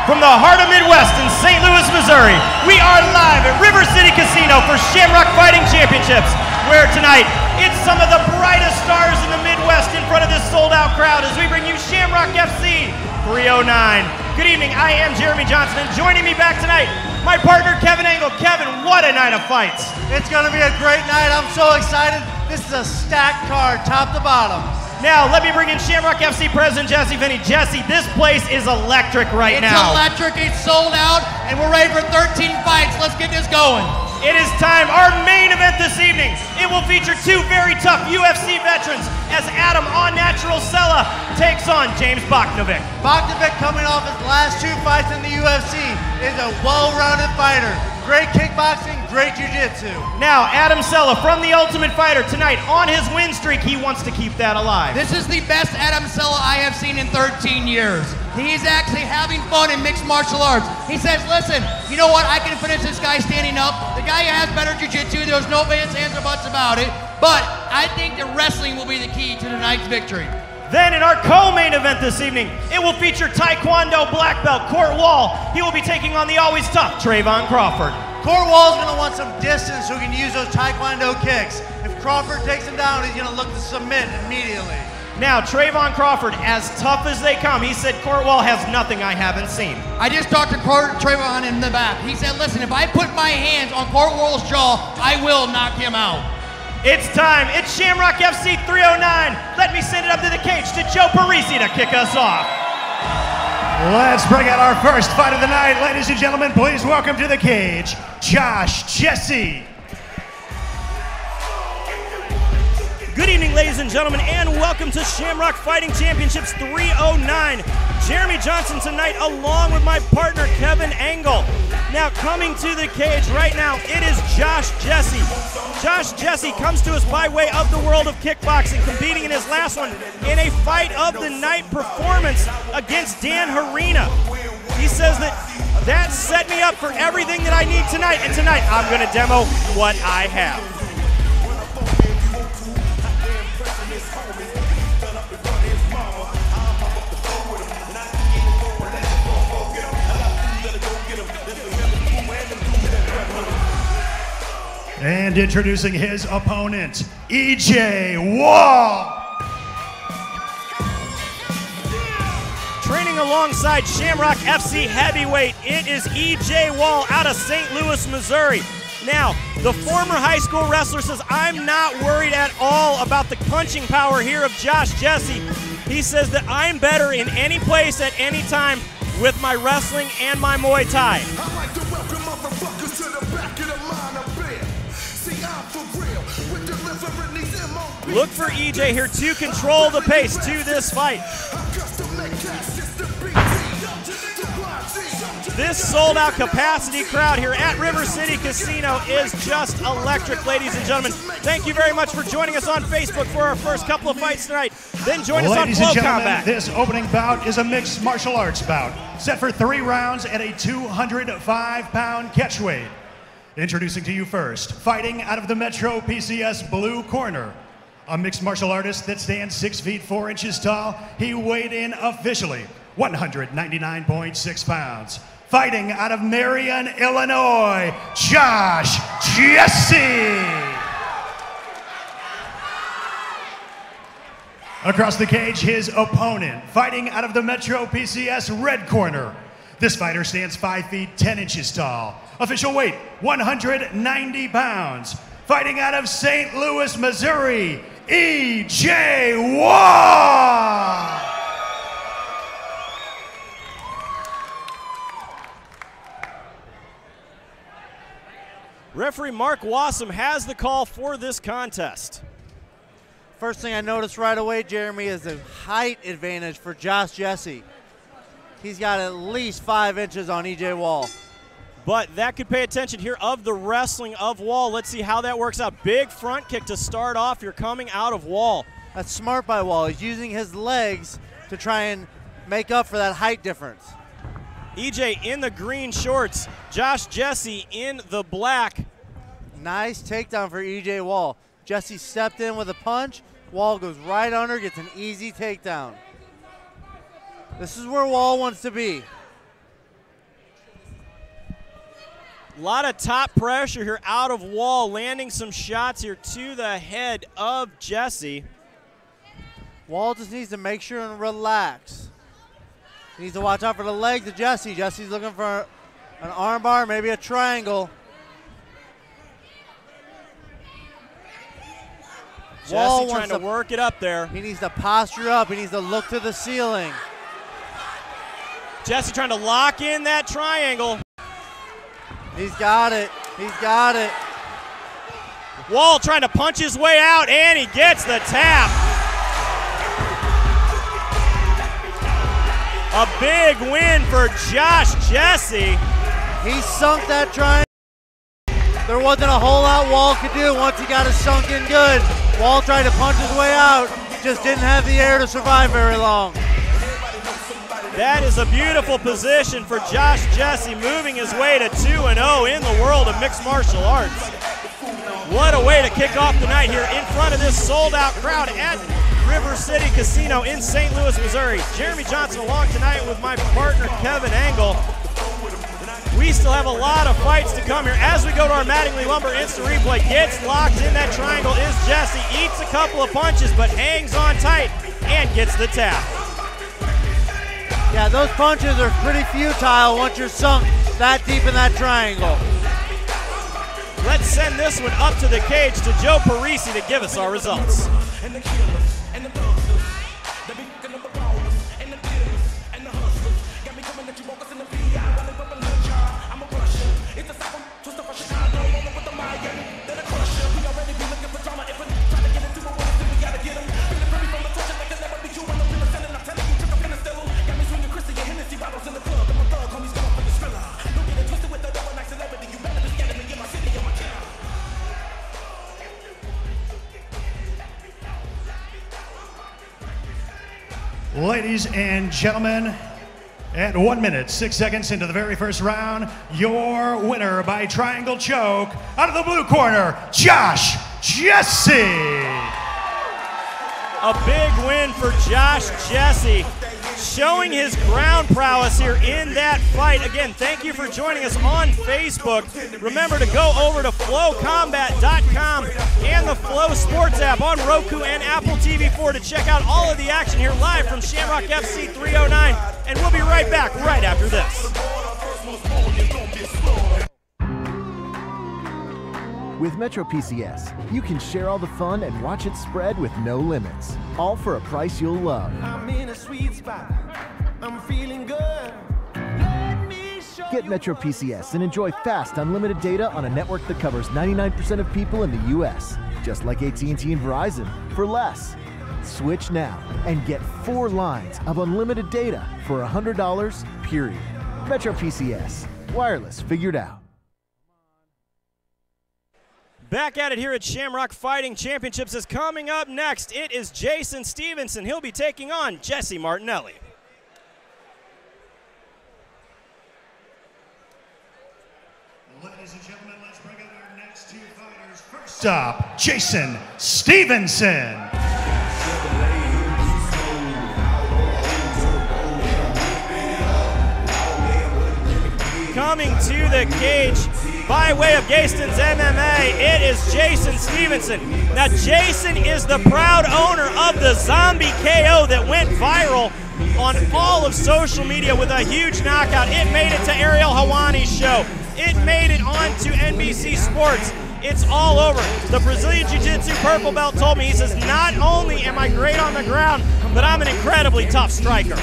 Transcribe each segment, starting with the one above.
From the heart of Midwest in St. Louis, Missouri, we are live at River City Casino for Shamrock Fighting Championships, where tonight it's some of the brightest stars in the Midwest in front of this sold-out crowd as we bring you Shamrock FC 309. Good evening, I am Jeremy Johnson, and joining me back tonight, my partner Kevin Engel. Kevin, what a night of fights. It's going to be a great night. I'm so excited. This is a stacked card, top to bottom. Now, let me bring in Shamrock FC President Jesse Finney. Jesse, this place is electric right now. It's electric, it's sold out, and we're ready for 13 fights. Let's get this going. It is time, our main event this evening. It will feature two very tough UFC veterans as Adam "On Natural" Sella takes on James Boknovic. Boknovic, coming off his last two fights in the UFC, is a well-rounded fighter. Great kickboxing, great jiu-jitsu. Now, Adam Sella from The Ultimate Fighter tonight on his win streak. He wants to keep that alive. This is the best Adam Sella I have seen in 13 years. He's actually having fun in mixed martial arts. He says, listen, you know what? I can finish this guy standing up. The guy has better jiu-jitsu. There's no ifs, ands, or buts about it. But I think the wrestling will be the key to tonight's victory. Then in our co-main event this evening, it will feature Taekwondo black belt Court Wall. He will be taking on the always tough Trayvon Crawford. Court Wall's going to want some distance so he can use those Taekwondo kicks. If Crawford takes him down, he's going to look to submit immediately. Now, Trayvon Crawford, as tough as they come, he said Court Wall has nothing I haven't seen. I just talked to Trayvon in the back. He said, listen, if I put my hands on Court Wall's jaw, I will knock him out. It's time. It's Shamrock FC 309. Let me send it up to the cage to Joe Parisi to kick us off. Let's bring out our first fight of the night. Ladies and gentlemen, please welcome to the cage, Josh Jesse. Good evening, ladies and gentlemen, and welcome to Shamrock Fighting Championships 309. Jeremy Johnson tonight, along with my partner, Kevin Engel. Now, coming to the cage right now, it is Josh Jesse. Josh Jesse comes to us by way of the world of kickboxing, competing in his last one in a fight of the night performance against Dan Harina. He says that set me up for everything that I need tonight, and tonight I'm going to demo what I have. And introducing his opponent, E.J. Wall. Training alongside Shamrock FC heavyweight, it is E.J. Wall out of St. Louis, Missouri. Now, the former high school wrestler says, I'm not worried at all about the punching power here of Josh Jesse. He says that I'm better in any place at any time with my wrestling and my Muay Thai. Look for EJ here to control the pace to this fight. This sold-out capacity crowd here at River City Casino is just electric, ladies and gentlemen. Thank you very much for joining us on Facebook for our first couple of fights tonight. Then join us on Flow Combat. This opening bout is a mixed martial arts bout, set for 3 rounds at a 205-pound catchweight. Introducing to you first, fighting out of the Metro PCS blue corner, a mixed martial artist that stands 6 feet 4 inches tall. He weighed in officially 199.6 pounds. Fighting out of Marion, Illinois, Josh Jesse. Across the cage, his opponent, fighting out of the Metro PCS red corner. This fighter stands 5 feet 10 inches tall. Official weight, 190 pounds. Fighting out of St. Louis, Missouri, E.J. Wall. Referee Mark Wassam has the call for this contest. First thing I noticed right away, Jeremy, is the height advantage for Josh Jesse. He's got at least 5 inches on E.J. Wall. But that could pay attention here of the wrestling of Wall. Let's see how that works out. Big front kick to start off. You're coming out of Wall. That's smart by Wall. He's using his legs to try and make up for that height difference. EJ in the green shorts. Josh Jesse in the black. Nice takedown for E.J. Wall. Jesse stepped in with a punch. Wall goes right under, gets an easy takedown. This is where Wall wants to be. A lot of top pressure here out of Wall, landing some shots here to the head of Jesse. Wall just needs to make sure and relax. He needs to watch out for the legs of Jesse. Jesse's looking for an armbar, maybe a triangle. Jesse trying to work it up there. He needs to posture up. He needs to look to the ceiling. Jesse trying to lock in that triangle. He's got it. He's got it. Wall trying to punch his way out, and he gets the tap. A big win for Josh Jesse. He sunk that triangle. There wasn't a whole lot Wall could do once he got it sunk in good. Wall tried to punch his way out, just didn't have the air to survive very long. That is a beautiful position for Josh Jesse, moving his way to 2-0 in the world of mixed martial arts. What a way to kick off the night here in front of this sold-out crowd at River City Casino in St. Louis, Missouri. Jeremy Johnson along tonight with my partner Kevin Angle. We still have a lot of fights to come here as we go to our Mattingly Lumber instant replay. Gets locked in that triangle is Jesse, eats a couple of punches but hangs on tight and gets the tap. Yeah, those punches are pretty futile once you're sunk that deep in that triangle. Let's send this one up to the cage to Joe Parisi to give us our results. Ladies and gentlemen, at 1 minute, 6 seconds into the very first round, your winner by triangle choke, out of the blue corner, Josh Jesse. A big win for Josh Jesse, showing his ground prowess here in that fight. Again, thank you for joining us on Facebook. Remember to go over to flowcombat.com and the Flow Sports app on Roku and Apple TV 4 to check out all of the action here live from Shamrock FC 309. And we'll be right back right after this. With Metro PCS, you can share all the fun and watch it spread with no limits. All for a price you'll love. I'm in a sweet spot. I'm feeling good. Get Metro PCS and enjoy fast, unlimited data on a network that covers 99% of people in the U.S., just like AT&T and Verizon, for less. Switch now and get 4 lines of unlimited data for $100, period. Metro PCS. Wireless figured out. Back at it here at Shamrock Fighting Championships is coming up next. It is Jason Stevenson. He'll be taking on Jesse Martinelli. Ladies and gentlemen, let's bring up our next 2 fighters. First up, Jason Stevenson. Coming to the cage by way of Gaston's MMA, it is Jason Stevenson. Now, Jason is the proud owner of the Zombie KO that went viral on all of social media with a huge knockout. It made it to Ariel Hawani's show. It made it onto NBC Sports. It's all over. The Brazilian Jiu-Jitsu purple belt told me, he says, not only am I great on the ground, but I'm an incredibly tough striker.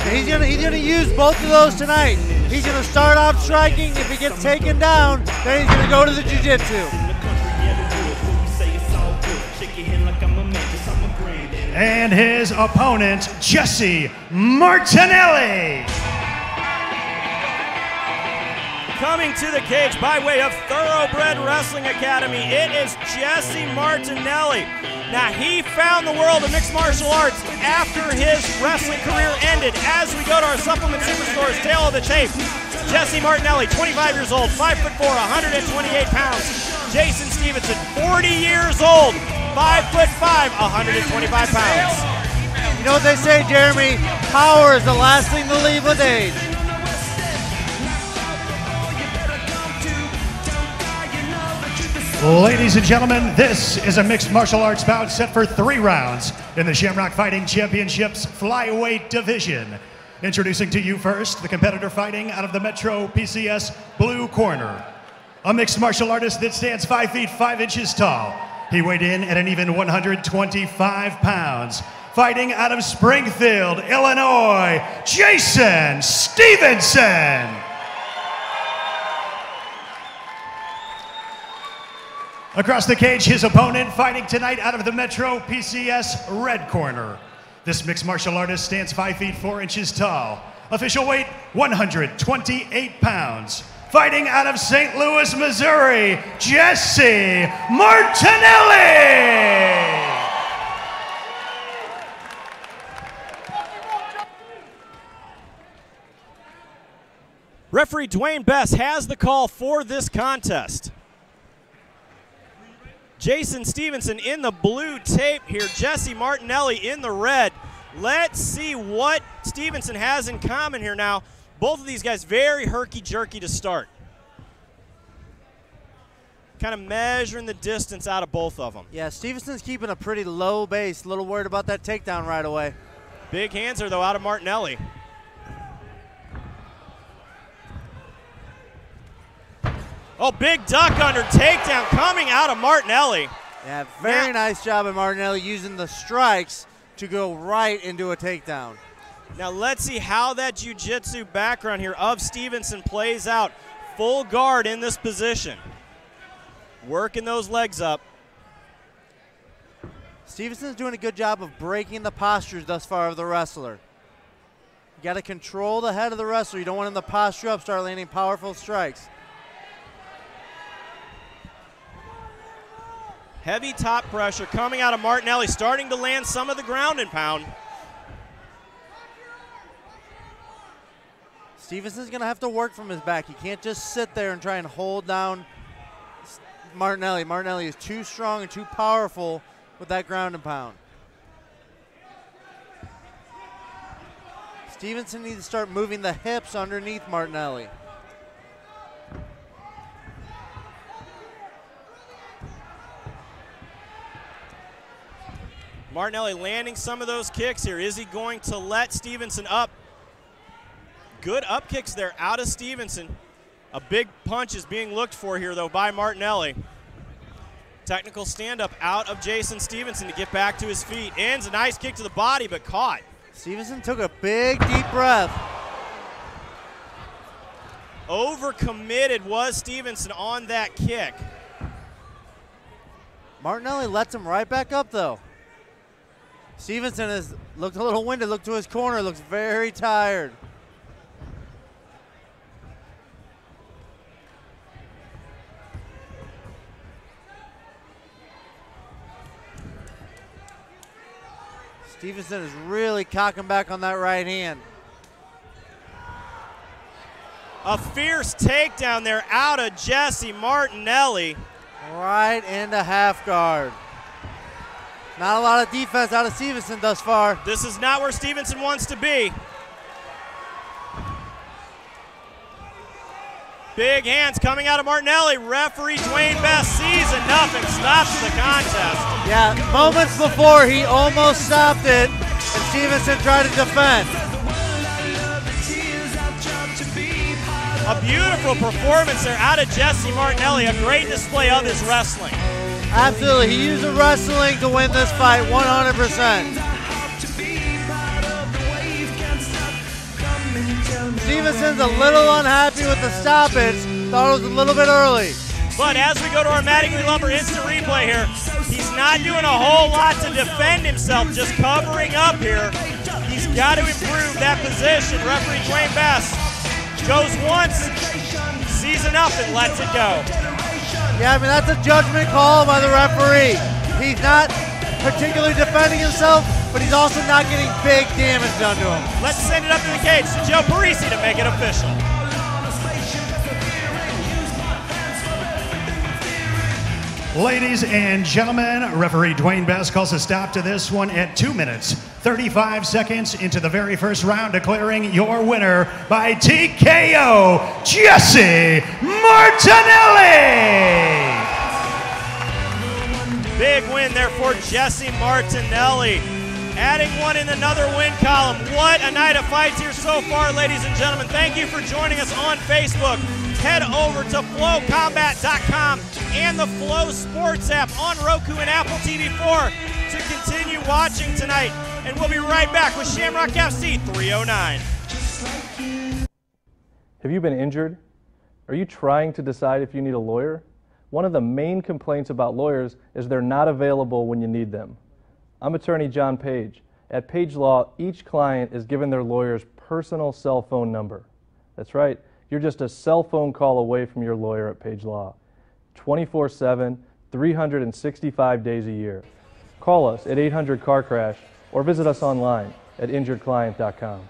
He's gonna use both of those tonight. He's gonna start off striking. If he gets taken down, then he's gonna go to the jiu-jitsu. And his opponent, Jesse Martinelli. Coming to the cage by way of Thoroughbred Wrestling Academy, it is Jesse Martinelli. Now, he found the world of mixed martial arts after his wrestling career ended. As we go to our supplement superstore's tail of the tape, Jesse Martinelli, 25 years old, 5'4", 128 pounds. Jason Stevenson, 40 years old, 5'5", 125 pounds. You know what they say, Jeremy? Power is the last thing to leave with age. Ladies and gentlemen, this is a mixed martial arts bout set for 3 rounds in the Shamrock Fighting Championships flyweight division. Introducing to you first, the competitor fighting out of the Metro PCS blue corner. A mixed martial artist that stands 5 feet 5 inches tall. He weighed in at an even 125 pounds. Fighting out of Springfield, Illinois, Jason Stevenson. Across the cage, his opponent fighting tonight out of the Metro PCS red corner. This mixed martial artist stands 5 feet 4 inches tall. Official weight, 128 pounds. Fighting out of St. Louis, Missouri, Jesse Martinelli. Referee Dwayne Best has the call for this contest. Jason Stevenson in the blue tape here, Jesse Martinelli in the red. Let's see what Stevenson has in common here now. Both of these guys very herky-jerky to start. Kind of measuring the distance out of both of them. Yeah, Stevenson's keeping a pretty low base. A little worried about that takedown right away. Big hands there, though, out of Martinelli. Oh, big duck under takedown coming out of Martinelli. Yeah, very nice job of Martinelli using the strikes to go right into a takedown. Now let's see how that jiu-jitsu background here of Stevenson plays out. Full guard in this position. Working those legs up. Stevenson's doing a good job of breaking the postures thus far of the wrestler. You got to control the head of the wrestler. You don't want him to posture up, start landing powerful strikes. Heavy top pressure coming out of Martinelli, starting to land some of the ground and pound. Stevenson's going to have to work from his back. He can't just sit there and try and hold down Martinelli. Martinelli is too strong and too powerful with that ground and pound. Stevenson needs to start moving the hips underneath Martinelli. Martinelli landing some of those kicks here. Is he going to let Stevenson up? Good up kicks there out of Stevenson. A big punch is being looked for here, though, by Martinelli. Technical stand-up out of Jason Stevenson to get back to his feet. Ends a nice kick to the body, but caught. Stevenson took a big, deep breath. Overcommitted was Stevenson on that kick. Martinelli lets him right back up, though. Stevenson has looked a little winded, looked to his corner, looks very tired. Stevenson is really cocking back on that right hand. A fierce takedown there out of Jesse Martinelli. Right into half guard. Not a lot of defense out of Stevenson thus far. This is not where Stevenson wants to be. Big hands coming out of Martinelli. Referee Dwayne Best sees enough and stops the contest. Yeah, moments before he almost stopped it, and Stevenson tried to defend. A beautiful performance there out of Jesse Martinelli. A great display of his wrestling. Absolutely, he used the wrestling to win this fight 100%. Stevenson's a little unhappy with the stoppage, thought it was a little bit early. But as we go to our Mattingly Lumber instant replay here, he's not doing a whole lot to defend himself, just covering up here. He's got to improve that position. Referee Dwayne Best goes once, sees enough and lets it go. Yeah, I mean, that's a judgment call by the referee. He's not particularly defending himself, but he's also not getting big damage done to him. Let's send it up to the cage to Joe Parisi to make it official. Ladies and gentlemen, referee Dwayne Best calls a stop to this one at 2 minutes, 35 seconds into the very first round, declaring your winner by TKO, Jesse Martinelli. Big win there for Jesse Martinelli. Adding one in another win column. What a night of fights here so far, ladies and gentlemen. Thank you for joining us on Facebook. Head over to flowcombat.com and the Flow Sports app on Roku and Apple TV 4 to continue watching tonight. And we'll be right back with Shamrock FC 309. Have you been injured? Are you trying to decide if you need a lawyer? One of the main complaints about lawyers is they're not available when you need them. I'm attorney John Page. At Page Law, each client is given their lawyer's personal cell phone number. That's right, you're just a cell phone call away from your lawyer at Page Law. 24/7, 365 days a year. Call us at 800-CAR-CRASH or visit us online at injuredclient.com.